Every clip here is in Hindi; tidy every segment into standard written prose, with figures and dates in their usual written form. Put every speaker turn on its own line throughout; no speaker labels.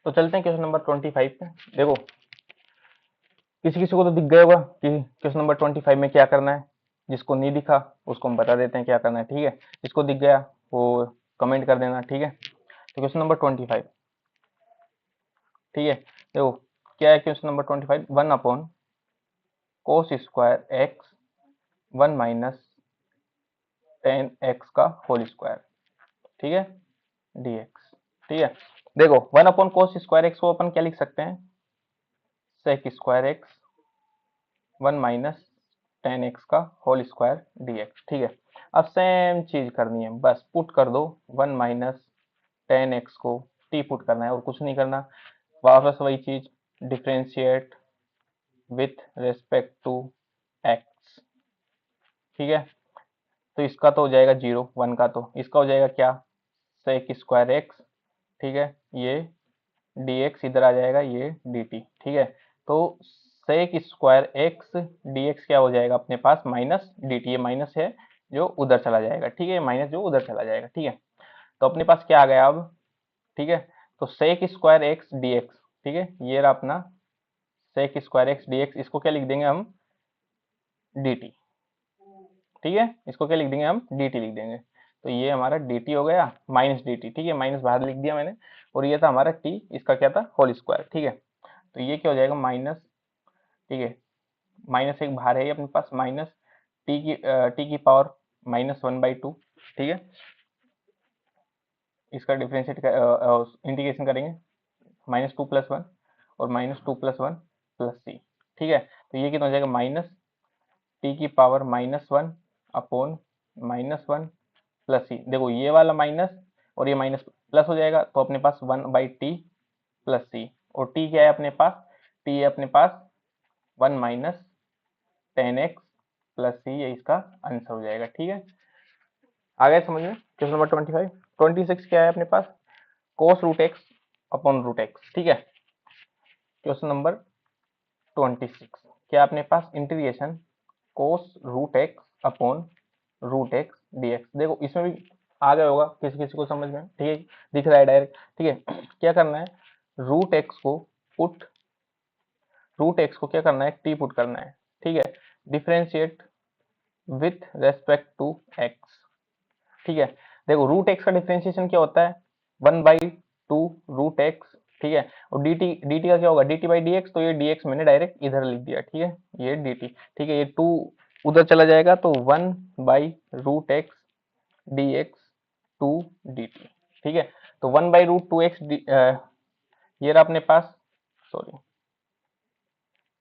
तो चलते हैं क्वेश्चन नंबर 25 पे। देखो, किसी किसी को तो दिख गया होगा कि क्वेश्चन नंबर 25 में क्या करना है। जिसको नहीं दिखा उसको हम बता देते हैं क्या करना है, ठीक है। जिसको दिख गया वो कमेंट कर देना, ठीक है। तो क्वेश्चन नंबर 25, ठीक है। देखो क्या है question number 25, 1/cos² x 1 - tan x का होल स्क्वायर, ठीक है, dx, ठीक है। देखो 1/cos² x को अपन क्या लिख सकते हैं, sec² x 1 - tan x का होल स्क्वायर dx, ठीक है। अब सेम चीज करनी है, बस पुट कर दो 1 - tan x को t पुट करना है और कुछ नहीं करना। वापस वही चीज, differentiate with respect to x, ठीक है। तो इसका तो हो जाएगा 0, 1 का, तो इसका हो जाएगा क्या, sec²x, ठीक है। ये dx इधर आ जाएगा, ये dt, ठीक है। तो sec²x dx क्या हो जाएगा अपने पास, माइनस dt, ये माइनस है जो उधर चला जाएगा, ठीक है, माइनस जो उधर चला जाएगा, ठीक है। तो अपने पास क्या आ गया अब, ठीक है। तो sec² x dx, ठीक है, ये रहा अपना sec²x dx, इसको क्या लिख देंगे हम, dt, ठीक है। इसको क्या लिख देंगे हम, dt लिख देंगे। तो ये हमारा dt हो गया, माइनस dt, ठीक है, माइनस बाहर लिख दिया मैंने। और ये था हमारा t, इसका क्या था, होल स्क्वायर, ठीक है। तो ये क्या हो जाएगा, माइनस, ठीक है, माइनस एक बाहर है, ये अपने पास माइनस टी की पावर -1/2, ठीक है। इसका डिफ्रेंशिएट इंटीग्रेशन करेंगे, -2 + 1 और -2 + 1 + c, ठीक है। तो ये कितना हो जाएगा, माइनस टी की पावर -1 अपॉन -1 + c। देखो ये वाला माइनस और ये माइनस प्लस हो जाएगा, तो अपने पास 1/t + c, और t क्या है अपने पास, t है अपने पास 1 - tan x + c, ये इसका आंसर हो जाएगा, ठीक है। आ गया समझ में। क्वेश्चन नंबर 25, 26 क्या है अपने पास, cos√x अपॉन √x, ठीक है। क्वेश्चन नंबर 26 क्या अपने पास, integration cos√x upon √x dx। देखो इसमें भी आ गया होगा किसी किसी को समझ में, ठीक है, दिख रहा है डायरेक्ट, ठीक है। क्या करना है, √x को पुट, √x को क्या करना है, t पुट करना है, ठीक है। Differentiate with respect to x, ठीक है। देखो √x का डिफरेंशिएशन क्या होता है, 1/2 √x, ठीक है। और dt का क्या होगा, dt/dx, तो ये dx मैंने डायरेक्ट इधर लिख दिया, ठीक है, ये dt, ठीक है। ये 2 उधर चला जाएगा, तो 1/√x dx 2 dt, ठीक है। तो 1/√2x ये रहा अपने पास, सॉरी,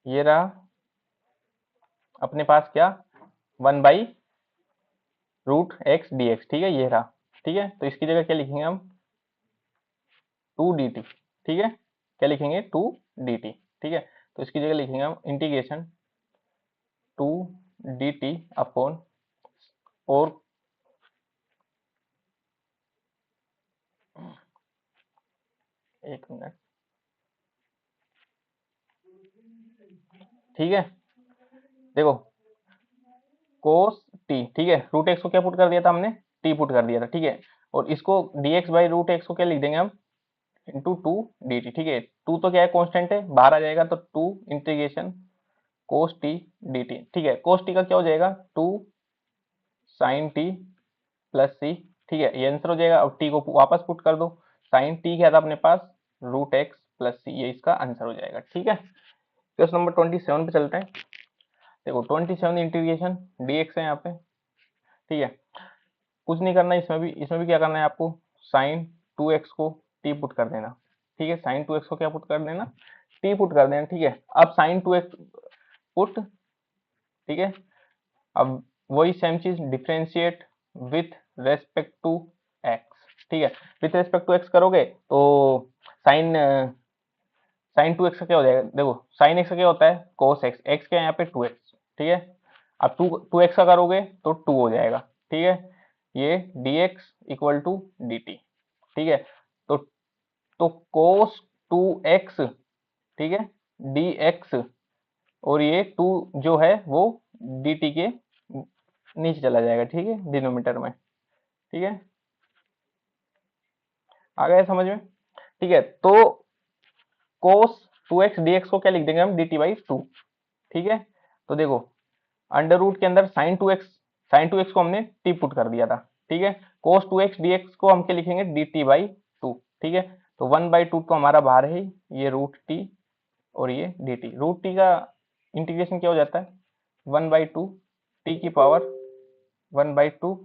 ये रहा अपने पास क्या, 1/√x dx, ठीक है, ये रहा, ठीक है। तो इसकी जगह क्या लिखेंगे हम, 2 dt, ठीक है। क्या लिखेंगे, 2 dt, ठीक है। तो इसकी जगह लिखेंगे हम इंटीग्रेशन 2 dt अपॉन, और एक मिनट, ठीक है। देखो कोस टी, ठीक है, √x को क्या पुट कर दिया था हमने, t पुट कर दिया था, ठीक है। और इसको dx/√x को क्या लिख देंगे हम, इंटू 2 dt, ठीक है। 2 तो क्या है, कांस्टेंट है, बाहर आ जाएगा, तो 2 इंटीग्रेशन कोस टी dt, ठीक है। कोस टी का क्या हो जाएगा, 2 sin t + c, ठीक है, ये आंसर हो जाएगा। अब t को वापस पुट कर दो, sin t क्या था अपने पास, √x + c, ये इसका आंसर हो जाएगा, ठीक है। क्वेश्चन नंबर 27 पे चलते हैं। देखो 27 इंटीग्रेशन dx है यहाँ पे, ठीक है। कुछ नहीं करना है इसमें भी क्या करना है आपको, sin 2x को t पुट कर देना, ठीक है। sin 2x को क्या पुट कर देना, t पुट कर देना, ठीक है। अब sin 2x पुट, ठीक है। अब वही सेम चीज, differentiate with respect to x, ठीक है। विथ रेस्पेक्ट टू x करोगे तो साइन साइन 2x का क्या हो जाएगा, देखो साइन x का क्या होता है, cos x, x के यहाँ पे 2x, ठीक है। अब 2x का करोगे तो 2 हो जाएगा, ठीक है। ये dx = dt, ठीक है। तो तो cos 2x, ठीक है, dx, और ये 2 जो है वो dt के नीचे चला जाएगा, ठीक है, डिनोमिनेटर में, ठीक है। आ गया समझ में, ठीक है। तो कोस 2x dx को क्या लिख देंगे हम, dt/2। ठीक है, तो देखो अंडर रूट के अंदर sin 2x को हमने t पुट कर दिया था। ठीक है, cos 2x dx को हम क्या लिखेंगे, dt/2। ठीक है, तो 1/2 तो हमारा बाहर है, ये रूट टी और ये dt। रूट टी का इंटीग्रेशन क्या हो जाता है, 1/2 टी की पावर 1/2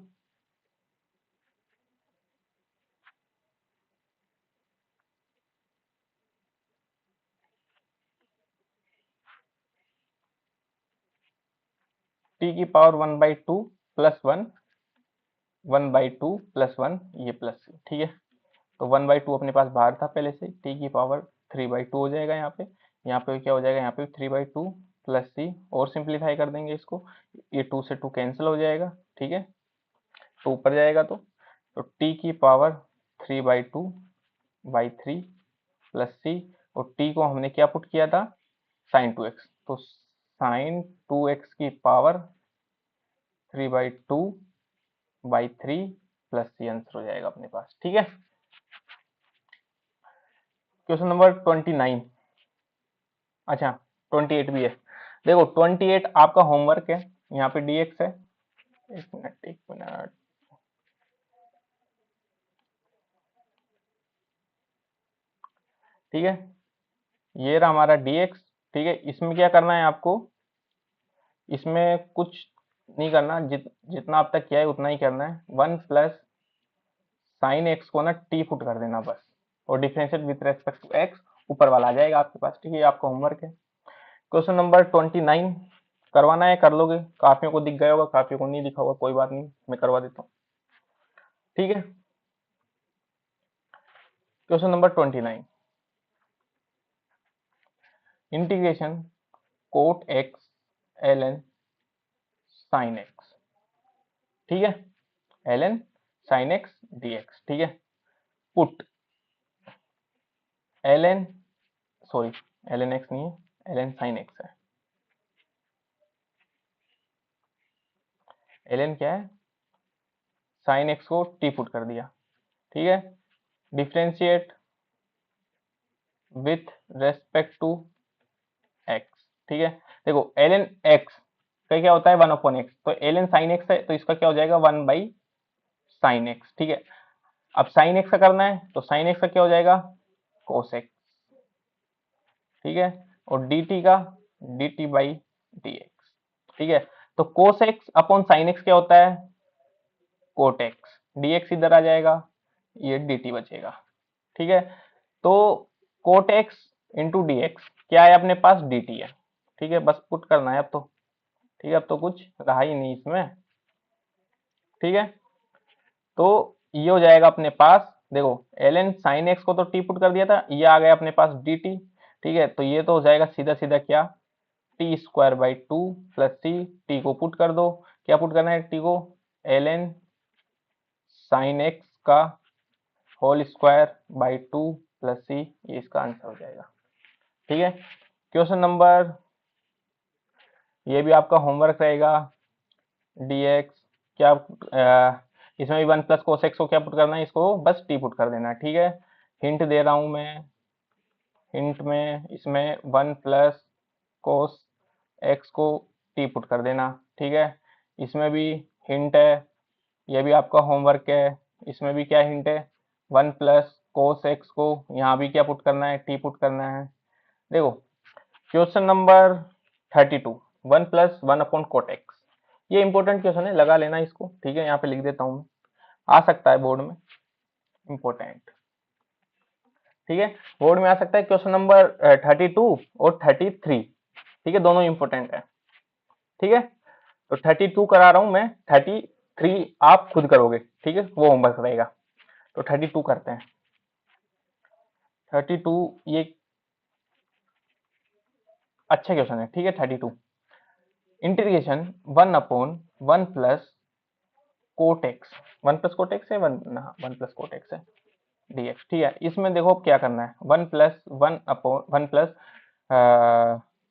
टी की पावर 1/2 प्लस 1, 1/2 प्लस 1, ये प्लस सी। ठीक है, तो 1/2 अपने पास बाहर था पहले से, टी की पावर 3/2 हो जाएगा यहाँ पे क्या हो जाएगा, यहाँ पे 3/2 प्लस सी, और सिंप्लीफाई कर देंगे इसको, ये 2 से 2 कैंसिल हो जाएगा। ठीक है, तो ऊपर जाएगा तो टी की पावर 3/2/3 प्लस सी, और टी को हमने क्या पुट किया था, sin 2x, तो sin 2x की पावर 3/2/3 प्लस सी आंसर हो जाएगा अपने पास। ठीक है, क्वेश्चन नंबर 29, अच्छा 28 भी है। देखो 28 आपका होमवर्क है, यहाँ पे dx है, एक मिनट एक मिनट, ठीक है, ये रहा हमारा dx। ठीक है, इसमें क्या करना है आपको, इसमें कुछ नहीं करना, जितना अब तक किया है उतना ही करना है। 1 + sin x को ना t पुट कर देना बस, और differentiate with respect to x, ऊपर वाला आ जाएगा आपके पास। ठीक है, ये आपका होमवर्क है। क्वेश्चन नंबर 29 करवाना है, कर लोगे, काफियों को दिख गया होगा, काफियों को नहीं दिखा होगा, कोई बात नहीं, मैं करवा देता हूँ। ठीक है, question number 29, integration cot x ln sin x। ठीक है, ln sin x dx। ठीक है, put ln, sorry ln x नहीं है, ln sin x है। ln क्या है, sin x को t पुट कर दिया। ठीक है, differentiate with respect to x। ठीक है, देखो ln x का क्या होता है, 1/x, तो ln sin x है, तो इसका क्या हो जाएगा, 1/sin x। ठीक है, अब sin x का करना है, तो sin x का क्या हो जाएगा, cos x। ठीक है, और dt का dt/dx। ठीक है, तो cos x upon sin x क्या होता है, cot x, dx इधर आ जाएगा, ये dt बचेगा। ठीक है, तो cot x इंटू dx क्या है अपने पास, dt है। ठीक है, बस पुट करना है अब तो। ठीक है, अब तो कुछ रहा ही नहीं इसमें। ठीक है, तो ये हो जाएगा अपने पास, देखो ln sin x को तो t पुट कर दिया था, ये आ गया अपने पास dt। ठीक है, तो ये तो हो जाएगा सीधा सीधा क्या, t²/2 प्लस सी, t को पुट कर दो, क्या पुट करना है, t को ln sin x का whole square by 2 plus C, ये इसका आंसर हो जाएगा। ठीक है, क्वेश्चन नंबर, ये भी आपका होमवर्क रहेगा, dx क्या, इसमें भी 1 + cos x को क्या पुट करना है, इसको बस t पुट कर देना है। ठीक है, हिंट दे रहा हूं मैं, हिंट में इसमें 1 + cos x को t पुट कर देना। ठीक है, इसमें भी हिंट है, यह भी आपका होमवर्क है, इसमें भी क्या हिंट है, 1 + cos x को यहाँ भी क्या पुट करना है, t पुट करना है। देखो क्वेश्चन नंबर 32, 1 + 1/cot x, ये इंपॉर्टेंट क्वेश्चन है, लगा लेना इसको। ठीक है, यहाँ पे लिख देता हूँ मैं, आ सकता है बोर्ड में, इंपॉर्टेंट। ठीक है, बोर्ड में आ सकता है क्वेश्चन नंबर 32 और 33। ठीक है, दोनों इंपॉर्टेंट है। ठीक है, तो 32 करा रहा हूं मैं, 33 आप खुद करोगे। ठीक है, वो होमवर्क रहेगा, तो 32 करते हैं। 32 ये अच्छा क्वेश्चन है। ठीक है, 32 integration 1/1 + cot x, 1 + cot x है, 1 + cot x है dx। ठीक है, इसमें देखो क्या करना है, 1 + 1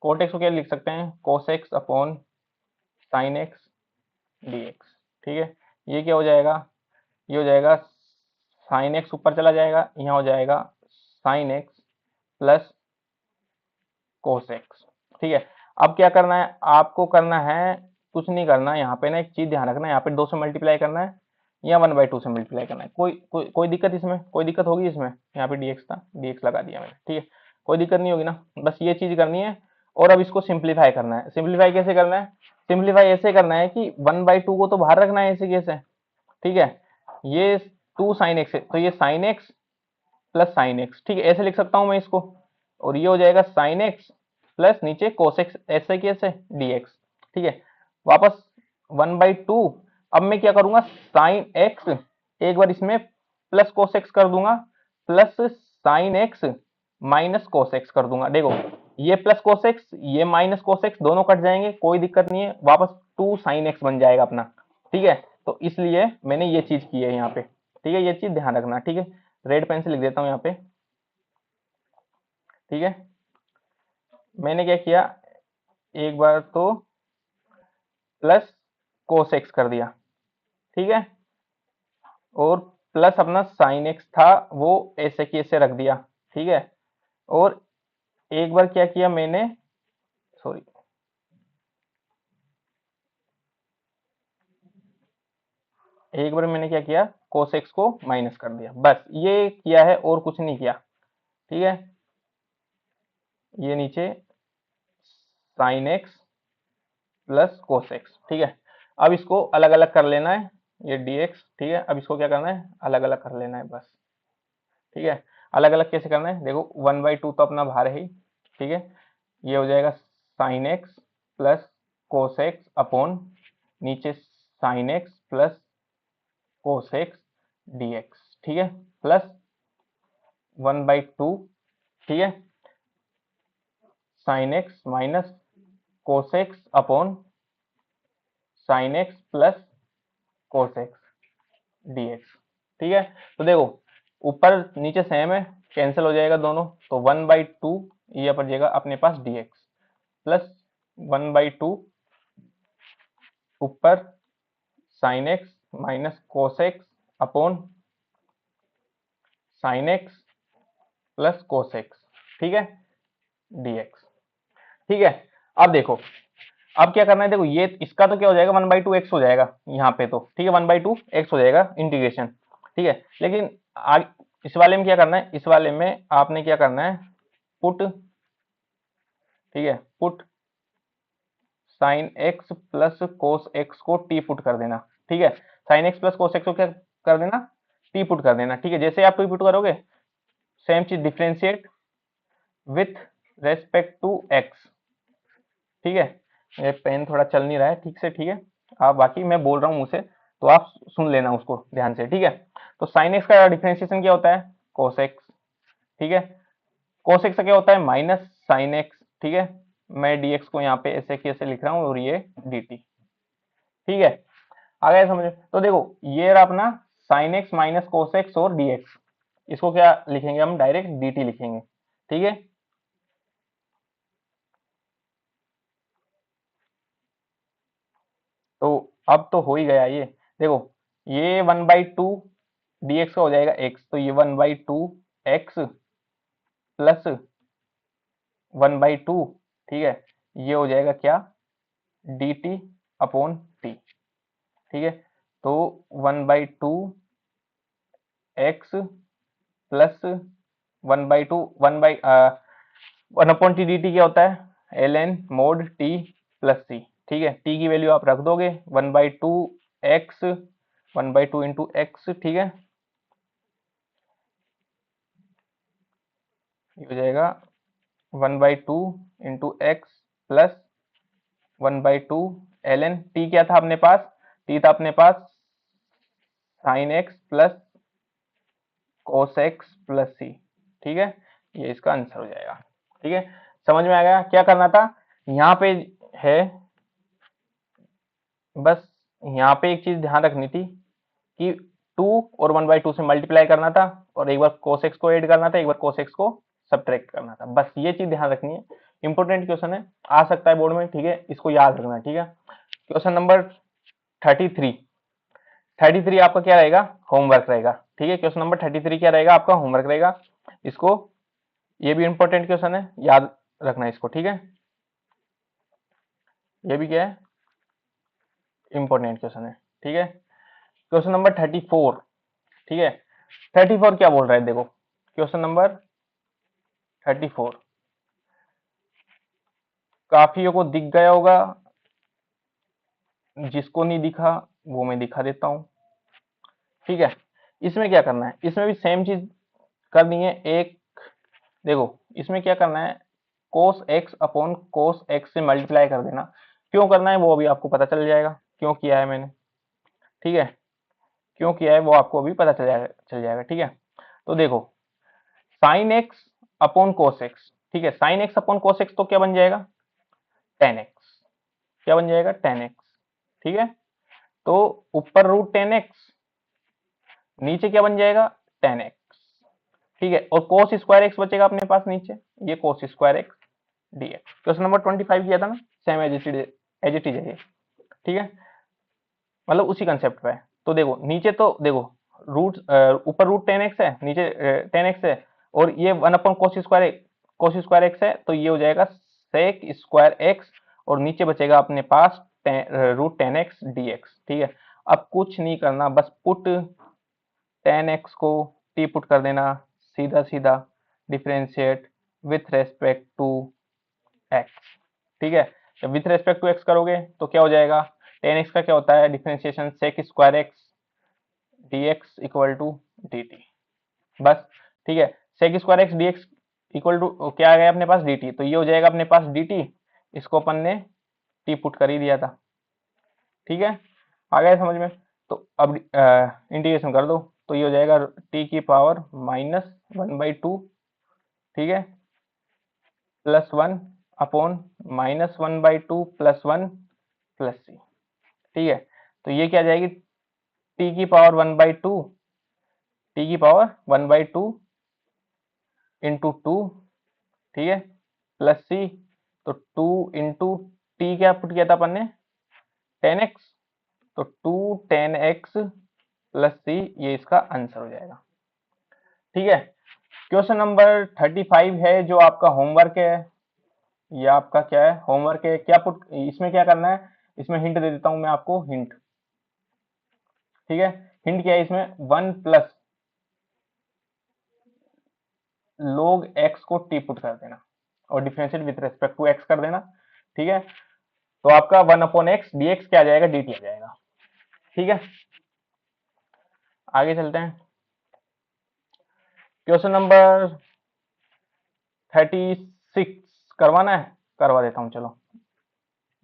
cot x को क्या लिख सकते हैं, cos x upon sin x dx। ठीक है, ये क्या हो जाएगा, ये हो जाएगा sin x ऊपर चला जाएगा, यहाँ हो जाएगा sin x plus cos x. ठीक है, अब क्या करना है आपको, करना है कुछ नहीं करना है, यहाँ पे ना एक चीज ध्यान रखना है, यहाँ पे 2 से मल्टीप्लाई करना है या 1/2 से मल्टीप्लाई करना है। कोई दिक्कत इसमें, कोई दिक्कत होगी इसमें? यहाँ पे dx था, dx लगा दिया मैंने। ठीक है, कोई दिक्कत नहीं होगी ना, बस ये चीज करनी है। और अब इसको सिंप्लीफाई करना है। सिंप्लीफाई कैसे करना है? सिंप्लीफाई ऐसे करना है कि 1/2 को तो बाहर रखना है ऐसे कैसे। ठीक है, ये 2 sin x है तो ये sin x plus sine x. ठीक है, ऐसे लिख सकता हूं मैं इसको, और ये हो जाएगा साइन एक्स प्लस नीचे कोस एक्स, ऐसे कैसे dx। ठीक है, वापस 1/2। अब मैं क्या करूंगा, साइन एक्स एक बार इसमें प्लस कोस एक्स कर दूंगा, plus sign X minus cos x कर दूंगा। देखो ये प्लस कोस एक्स ये माइनस कोस एक्स दोनों कट जाएंगे, कोई दिक्कत नहीं है, वापस 2 sin x बन जाएगा अपना। ठीक है, तो इसलिए मैंने ये चीज की है यहाँ पे। ठीक है, ये चीज ध्यान रखना। ठीक है, रेड पेन से लिख देता हूँ यहाँ पे। ठीक है, मैंने क्या किया, एक बार तो प्लस कोस एक्स कर दिया। ठीक है, और प्लस अपना साइन एक्स था वो ऐसे की ऐसे रख दिया। ठीक है, और एक बार क्या किया मैंने, सॉरी, एक बार मैंने क्या किया, कोस एक्स को माइनस कर दिया, बस ये किया है और कुछ नहीं किया। ठीक है, ये नीचे sine X plus cos x. ठीक है, अब इसको अलग अलग कर लेना है, ये dx। ठीक है, अब इसको क्या करना है, अलग अलग कर लेना है बस। ठीक है, अलग अलग कैसे करना है, देखो 1/2 तो अपना बाहर है ही। ठीक है, ये हो जाएगा sine X plus cos X upon नीचे sine X plus cos X dx। ठीक है, प्लस 1/2। ठीक है, sine X minus cos X upon sine X plus cos X dx। ठीक है, तो देखो ऊपर नीचे सेम है, कैंसिल हो जाएगा दोनों, तो 1/2 ये पर जाएगा अपने पास dx, प्लस 1/2 ऊपर sign X minus cos X upon sine X plus cos x. ठीक है, dx। ठीक है, अब देखो अब क्या करना है, देखो ये इसका तो क्या हो जाएगा 1/2 x हो जाएगा यहाँ पे तो। ठीक है, 1/2 x हो जाएगा इंटीग्रेशन। ठीक है, लेकिन इस वाले में क्या करना है, इस वाले में आपने क्या करना है, पुट, ठीक है, put sign X plus cos x को टी पुट कर देना। ठीक है, sine X plus cos x को क्या कर देना, टी पुट कर देना। ठीक है, जैसे आप टी पुट करोगे सेम चीज differentiate with respect to x. ठीक है, ये पेन थोड़ा चल नहीं रहा है ठीक से। ठीक है, आप बाकी मैं बोल रहा हूँ मुझसे तो आप सुन लेना उसको ध्यान से। ठीक है, तो साइन एक्स का डिफरेंशिएशन क्या होता है, कोस एक्स। ठीक है, कोस एक्स का क्या होता है, माइनस साइन एक्स। ठीक है, मैं dx को यहाँ पे ऐसे कैसे लिख रहा हूँ और ये dt। ठीक है, आ गया समझ? तो देखो ये रहा अपना sign X minus cos x और dx, इसको क्या लिखेंगे हम, डायरेक्ट dt लिखेंगे। ठीक है, तो अब तो हो ही गया ये। देखो ये 1/2 dx का हो जाएगा x, तो ये 1/2 x प्लस 1/2। ठीक है, ये हो जाएगा क्या, dt अपॉन t। ठीक है, तो 1/2 x plus 1/2 1 upon T dt क्या होता है, ln mode t plus c। ठीक है, t की वैल्यू आप रख दोगे 1/2 x 1/2 इंटू एक्स। ठीक है, ये हो जाएगा 1/2 into x plus 1/2 ln t क्या था अपने पास, t था अपने पास sine X plus cos X plus C. ठीक है, ये इसका आंसर हो जाएगा। ठीक है, समझ में आ गया क्या करना था, यहाँ पे है बस, यहाँ पे एक चीज ध्यान रखनी थी कि 2 और 1/2 से मल्टीप्लाई करना था, और एक बार cos x को ऐड करना था, एक बार cos x को सब्ट्रैक्ट करना था, बस ये चीज ध्यान रखनी है। इंपॉर्टेंट क्वेश्चन है, आ सकता है बोर्ड में। ठीक है, इसको याद रखना। ठीक है, क्वेश्चन नंबर 33। 33 आपका क्या रहेगा, होमवर्क रहेगा। ठीक है, क्वेश्चन नंबर 33 क्या रहेगा आपका, होमवर्क रहेगा। इसको, ये भी इंपॉर्टेंट क्वेश्चन है, याद रखना इसको, ठीक है। ये भी क्या है, इंपॉर्टेंट क्वेश्चन है, ठीक है। क्वेश्चन नंबर 34, ठीक है। 34 क्या बोल रहा है, देखो क्वेश्चन नंबर 34 काफियों को दिख गया होगा, जिसको नहीं दिखा वो मैं दिखा देता हूं, ठीक है। इसमें क्या करना है, इसमें भी सेम चीज करनी है। एक देखो इसमें क्या करना है, cos x upon cos x से मल्टीप्लाई कर देना। क्यों करना है वो अभी आपको पता चल जाएगा, क्यों किया है मैंने, ठीक है। क्यों किया है वो आपको अभी पता चल जाएगा, ठीक है। तो देखो sine x upon cos x, ठीक है। Sine x upon cos x तो क्या बन जाएगा, टेन एक्स। क्या बन जाएगा, टेन एक्स, ठीक है। तो ऊपर रूट टेन एक्स, नीचे क्या बन जाएगा, टेन एक्स, ठीक है। और कोस स्क्वायर एक्स बचेगा अपने पास नीचे, ये cos square x dx. Question number 25 किया था ना, सेम एज इट इज है ये, ठीक है। मतलब उसी कंसेप्ट पे है। तो देखो नीचे तो देखो रूट, ऊपर रूट टेन एक्स है, नीचे टेन एक्स है, और ये वन अपॉन कोस स्क्वायर एक्स है, तो ये हो जाएगा सेक स्क्वायर एक्स, और नीचे बचेगा अपने पास root ten X D x, ठीक है। अब कुछ नहीं करना, बस पुट टेन एक्स को टी पुट कर देना, सीधा सीधा differentiate with respect to x, ठीक है। जब विथ रेस्पेक्ट टू एक्स करोगे तो क्या हो जाएगा, टेन एक्स का क्या होता है differentiation, sec square x D x equal to d t, बस, ठीक है। Sec square x D x equal to क्या आ गया अपने पास, डी टी, तो ये हो जाएगा अपने पास डी टी, इसको अपन ने टी पुट कर ही दिया था, ठीक है। आ गया समझ में। तो अब इंटीग्रेशन कर दो, तो ये हो जाएगा टी की power minus one by two, ठीक है, plus one upon minus one by two plus one plus C, ठीक है। तो ये क्या आ जाएगी, टी की power one by two, T की power one by two into two, ठीक है, प्लस सी। तो टू इंटू टी क्या पुट किया था अपन ने, टेन एक्स, तो two ten X plus C, ये इसका आंसर हो जाएगा, ठीक है। क्वेश्चन नंबर 35 है जो आपका होमवर्क है, ये आपका क्या है, होमवर्क है। क्या पुट, इसमें क्या करना है, इसमें हिंट दे देता हूं मैं आपको, हिंट, ठीक है। हिंट क्या है इसमें, वन प्लस log x को टी पुट कर देना, और differentiate with respect to x कर देना, ठीक है। तो आपका one upon x D x क्या आ जाएगा, डी टी आ जाएगा, ठीक है। आगे चलते हैं। क्वेश्चन नंबर 36 करवाना है, करवा देता हूं चलो।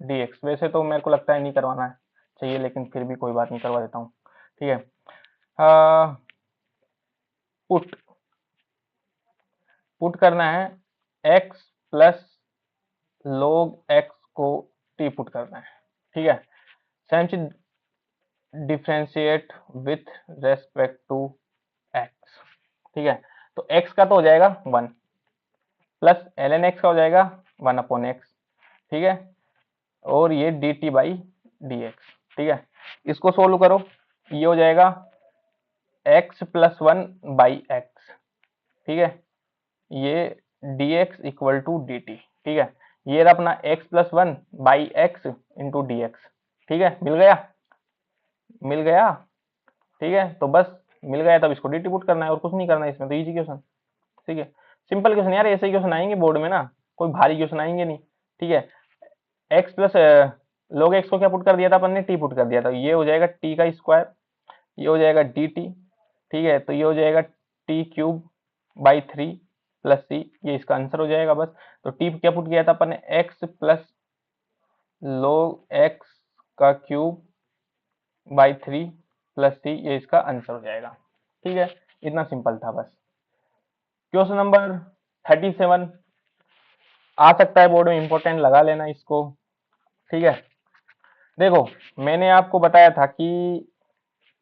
डी एक्स वैसे तो मेरे को लगता है नहीं करवाना है चाहिए, लेकिन फिर भी कोई बात नहीं, करवा देता हूँ, ठीक है। पुट पुट करना है x प्लस log x को टी पुट करना है, ठीक है। सेम चीज differentiate with respect to x, ठीक है। तो x का तो हो जाएगा one, plus l n x का हो जाएगा वन अपॉन एक्स, ठीक है। और ये d t by d x, ठीक है। इसको सोल्व करो, ये हो जाएगा x plus one by x, ठीक है। ये d x equal to d t, ठीक है। ये रहा अपना x plus one by x into d x, ठीक है। मिल गया, मिल गया, ठीक है। तो बस मिल गया, तब इसको डी टी पुट करना है, और कुछ नहीं करना है इसमें, तो इजी क्वेश्चन, ठीक है। सिंपल क्वेश्चन यार, ऐसे ही क्वेश्चन आएंगे बोर्ड में ना, कोई भारी क्वेश्चन आएंगे नहीं, ठीक है। एक्स प्लस लोग एक्स को क्या पुट कर दिया था अपन ने, टी पुट कर दिया था, ये हो जाएगा टी का स्क्वायर, ये हो जाएगा डी टी, ठीक है। तो ये हो जाएगा T cube by three plus C, ये इसका आंसर हो जाएगा बस। तो टी क्या पुट किया था अपन ने, एक्स प्लस log एक्स का cube by three plus C, ये इसका आंसर हो जाएगा, ठीक है। इतना सिंपल था बस। क्वेश्चन नंबर 37 आ सकता है बोर्ड में, इंपॉर्टेंट लगा लेना इसको, ठीक है। देखो मैंने आपको बताया था कि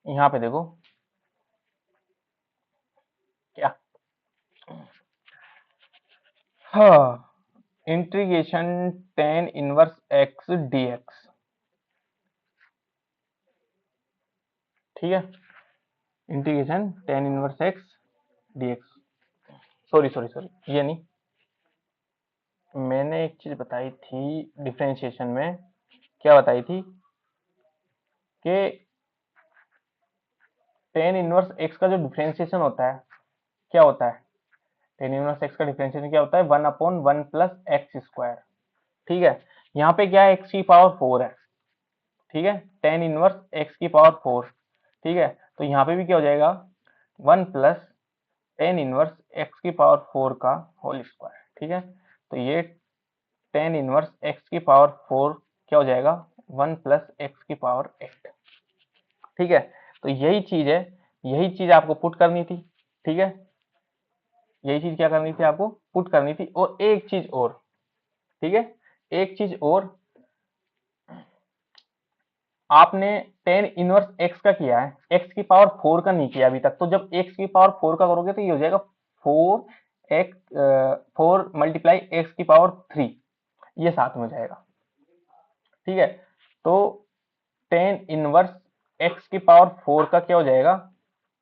यहाँ पे देखो क्या, हाँ, integration ten inverse x D x, ठीक है। Integration ten inverse x D x, sorry sorry sorry, ये नहीं, मैंने एक चीज बताई थी डिफरेंशिएशन में, क्या बताई थी कि टेन इनवर्स एक्स का जो डिफरेंशिएशन होता है क्या होता है, टेन इनवर्स एक्स का डिफरेंशिएशन क्या होता है, 1/1 + x²। ठीक है, यहाँ पे क्या है, एक्स की पावर 4 है। ठीक है, टेन इनवर्स एक्स की पावर 4। ठीक है, तो यहाँ पे भी क्या हो जाएगा, 1 + 10 इनवर्स एक्स की पावर 4 का होल स्क्वायर। ठीक है, तो ये टेन इनवर्स एक्स की पावर 4 क्या हो जाएगा, 1 + x⁸। ठीक है, तो यही चीज है, यही चीज आपको पुट करनी थी। ठीक है, यही चीज क्या करनी थी, आपको पुट करनी थी। और एक चीज और, ठीक है, एक चीज और, आपने टेन इनवर्स एक्स का किया है, एक्स की पावर 4 का नहीं किया अभी तक। तो जब एक्स की पावर 4 का करोगे तो ये हो जाएगा 4 × x⁴ ये साथ में हो जाएगा। ठीक है, तो टेन इनवर्स एक्स की पावर 4 का क्या हो जाएगा,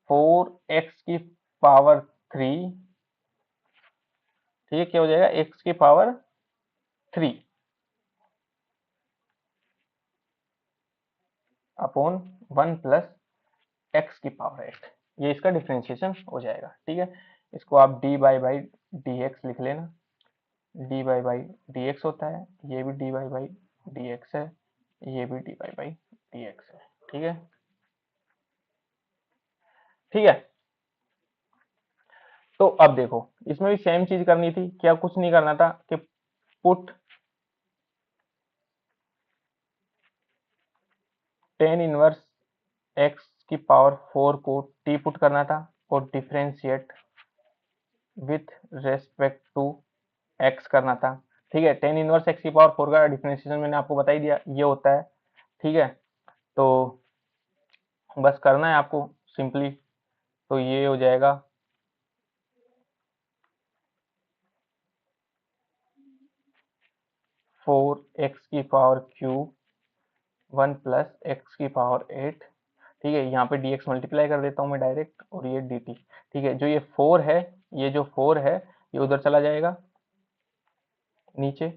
4 x⁴। ठीक है, क्या हो जाएगा, x⁴ अपॉन 1 + x⁸। ये इसका डिफरेंशिएशन हो जाएगा। ठीक है, इसको आप dy/dx लिख लेना, dy/dx होता है, ये भी dy/dx है, ये भी dy/dx है। ठीक है, ठीक है, तो अब देखो इसमें भी सेम चीज करनी थी, क्या कुछ नहीं करना था कि पुट टेन इनवर्स एक्स की पावर 4 को टी पुट करना था और differentiate with respect to x करना था। ठीक है, टेन इनवर्स एक्स की पावर 4 का डिफरेंशिएशन मैंने आपको बता ही दिया, ये होता है। ठीक है, तो बस करना है आपको सिंपली, तो ये हो जाएगा 4x⁴ 1 + x⁴। ठीक है, यहाँ पे dx मल्टीप्लाई कर देता हूँ मैं डायरेक्ट, और ये dt। ठीक है, जो ये 4 है, ये जो 4 है ये उधर चला जाएगा नीचे,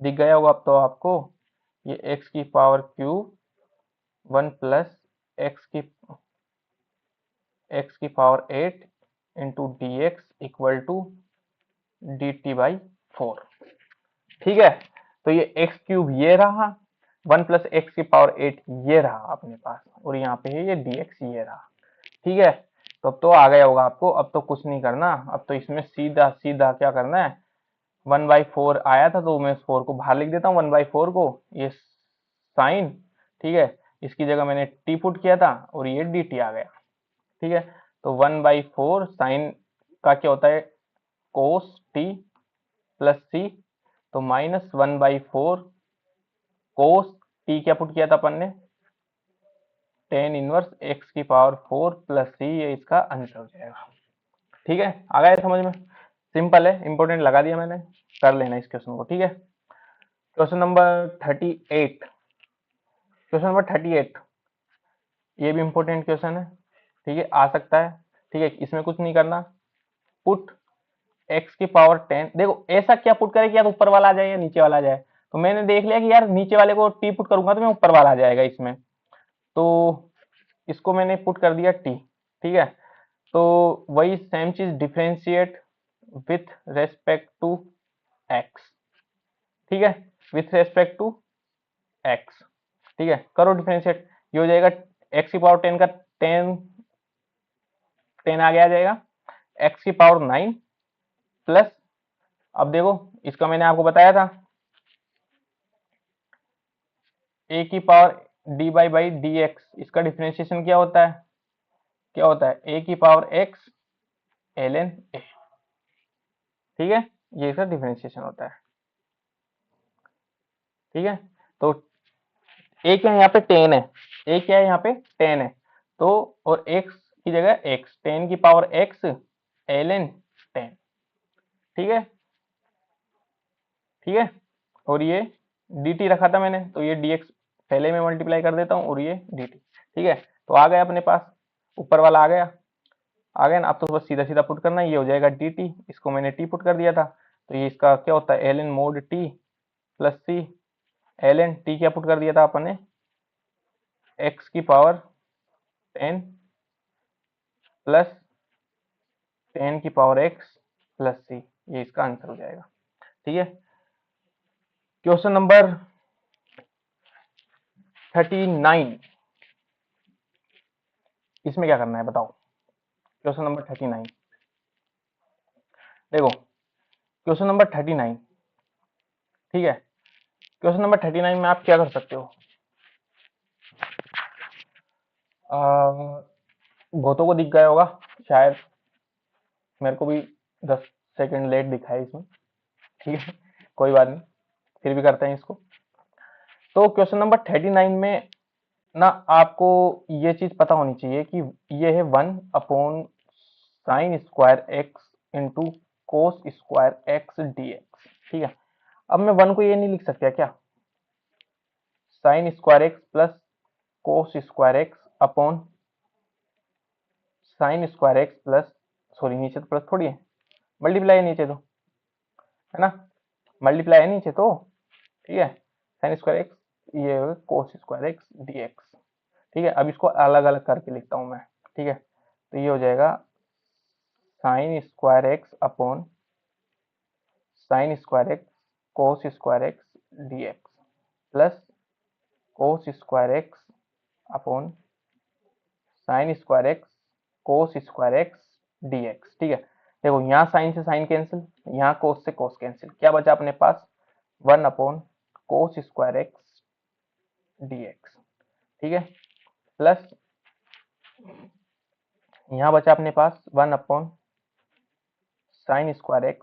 दिख गया होगा अब तो आपको, ये x⁴ 1 + x⁴ into dx equal to dt/4। ठीक है, तो ये x³ ये रहा, 1 + x⁴ ये रहा अपने पास, और यहाँ पे है ये dx ये रहा। ठीक है, तो अब तो आ गया होगा आपको, अब तो कुछ नहीं करना, अब तो इसमें सीधा सीधा क्या करना है, 1/4 आया था तो मैं इस 4 को बाहर लिख देता हूँ, 1/4 को, ये साइन। ठीक है, इसकी जगह मैंने टी पुट किया था और ये dt आ गया। ठीक है, तो 1/4 साइन का क्या होता है, कोस टी प्लस सी, तो -1/4 कोस टी क्या पुट किया था अपन ने, tan inverse x⁴ plus C, ये इसका आंसर हो जाएगा। ठीक है, आ गया समझ में, सिंपल है, इंपॉर्टेंट लगा दिया मैंने, कर लेना इस क्वेश्चन को। ठीक है, क्वेश्चन नंबर 38, क्वेश्चन नंबर 38, ये भी इंपॉर्टेंट क्वेश्चन है। ठीक है, आ सकता है। ठीक है, इसमें कुछ नहीं करना, पुट x⁴ 10। देखो ऐसा क्या पुट करे कि यार ऊपर वाला आ जाए या नीचे वाला आ जाए, तो मैंने देख लिया कि यार नीचे वाले को टी पुट करूंगा तो मैं ऊपर वाला आ जाएगा इसमें, तो इसको मैंने पुट कर दिया टी। ठीक है, तो वही सेम चीज differentiate with respect to x. ठीक है, विथ रेस्पेक्ट टू एक्स। ठीक है, करो डिफरेंशिएट, ये हो जाएगा x⁴ 10 का 10, 10 आगे आ जाएगा, x⁴ 9 प्लस, अब देखो इसका मैंने आपको बताया था a⁴dy/dx, इसका डिफरेंशिएशन क्या होता है, क्या होता है, a⁴x ln a। ठीक है, ये इसका डिफरेंशिएशन होता है। ठीक है, तो a क्या है यहाँ पे 10 है, a क्या है यहाँ पे 10 है, तो और x की जगह x, 10⁻x ln 10। ठीक है, ठीक है, और ये dt रखा था मैंने, तो ये dx पहले में मल्टीप्लाई कर देता हूँ और ये dt। ठीक है, तो आ गया अपने पास, ऊपर वाला आ गया, आ गया ना। अब तो बस सीधा सीधा पुट करना है, ये हो जाएगा dt, इसको मैंने t पुट कर दिया था, तो ये इसका क्या होता है, L N mod T plus C, L N T क्या पुट कर दिया था अपन ने, एक्स की पावर 10 प्लस 10 की पावर एक्स प्लस सी, ये इसका आंसर हो जाएगा। ठीक है, क्वेश्चन नंबर 39, इसमें क्या करना है बताओ। क्वेश्चन नंबर 39, देखो क्वेश्चन नंबर 39, ठीक है, क्वेश्चन नंबर 39 में आप क्या कर सकते हो, बहुतों को दिख गया होगा शायद, मेरे को भी 10 सेकंड लेट दिखा है इसमें, ठीक है, कोई बात नहीं, फिर भी करते हैं इसको। तो क्वेश्चन नंबर 39 में ना आपको ये चीज पता होनी चाहिए कि ये है 1/sin² x into cos square x D x. ठीक है, अब मैं 1 को ये नहीं लिख सकता क्या, sin² x plus cos² x upon sin² x plus, sorry नीचे तो प्लस थोड़ी है, मल्टीप्लाई है नीचे तो, है ना, मल्टीप्लाई है नीचे तो, ठीक है, sin² x, ये cos² x dx। ठीक है, अब इसको अलग अलग करके लिखता हूं मैं। ठीक है, तो ये हो जाएगा sin² x upon sin² x cos² x dx plus cos² x upon sin² x cos² x dx। ठीक है, देखो यहाँ साइन से साइन कैंसिल, यहाँ कोस से कोस कैंसिल, क्या बचा अपने पास 1/cos² x dx। ठीक है, प्लस यहाँ बचा अपने पास 1/sin² x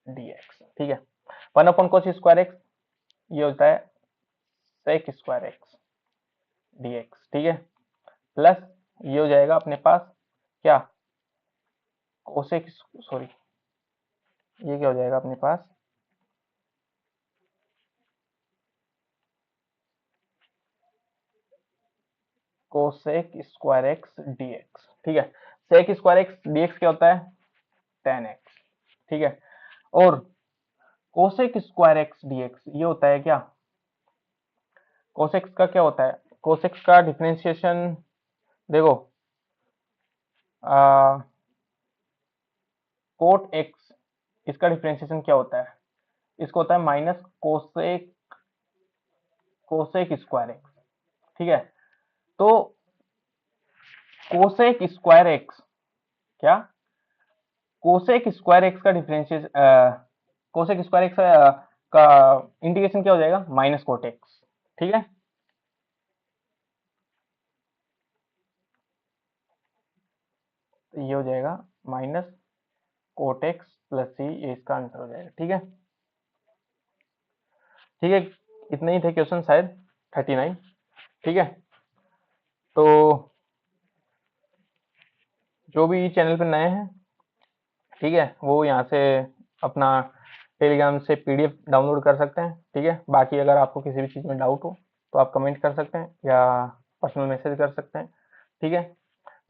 dx। ठीक है, 1/cos² x ये होता है sec² x dx। ठीक है, प्लस ये हो जाएगा अपने पास क्या, कोसेक, सॉरी ये क्या हो जाएगा अपने पास, cosec² x dx। ठीक है, sec² x dx क्या होता है, tan x। ठीक है, और cosec² x dx ये होता है क्या, cosec का क्या होता है, cosec का डिफरेंशिएशन देखो, कोट एक्स, इसका डिफरेंशिएशन क्या होता है, इसको होता है माइनस कोसेक² एक्स। ठीक है, तो कोसेक² एक्स क्या, कोसेक² एक्स का डिफरेंशिएशन, कोसेक² एक्स का इंटीग्रेशन क्या हो जाएगा, माइनस कोट एक्स। ठीक है, तो ये हो जाएगा minus cot x plus C, ये इसका आंसर हो जाएगा। ठीक है, ठीक है, इतने ही थे क्वेश्चन शायद 39। ठीक है, तो जो भी चैनल पर नए हैं, ठीक है, वो यहाँ से अपना टेलीग्राम से पीडीएफ डाउनलोड कर सकते हैं। ठीक है, बाकी अगर आपको किसी भी चीज़ में डाउट हो तो आप कमेंट कर सकते हैं या पर्सनल मैसेज कर सकते हैं। ठीक है,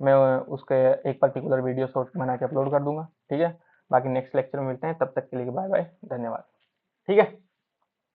मैं उसके एक पर्टिकुलर वीडियो शॉर्ट बना के अपलोड कर दूंगा। ठीक है, बाकी नेक्स्ट लेक्चर में मिलते हैं, तब तक के लिए बाय बाय, धन्यवाद। ठीक है।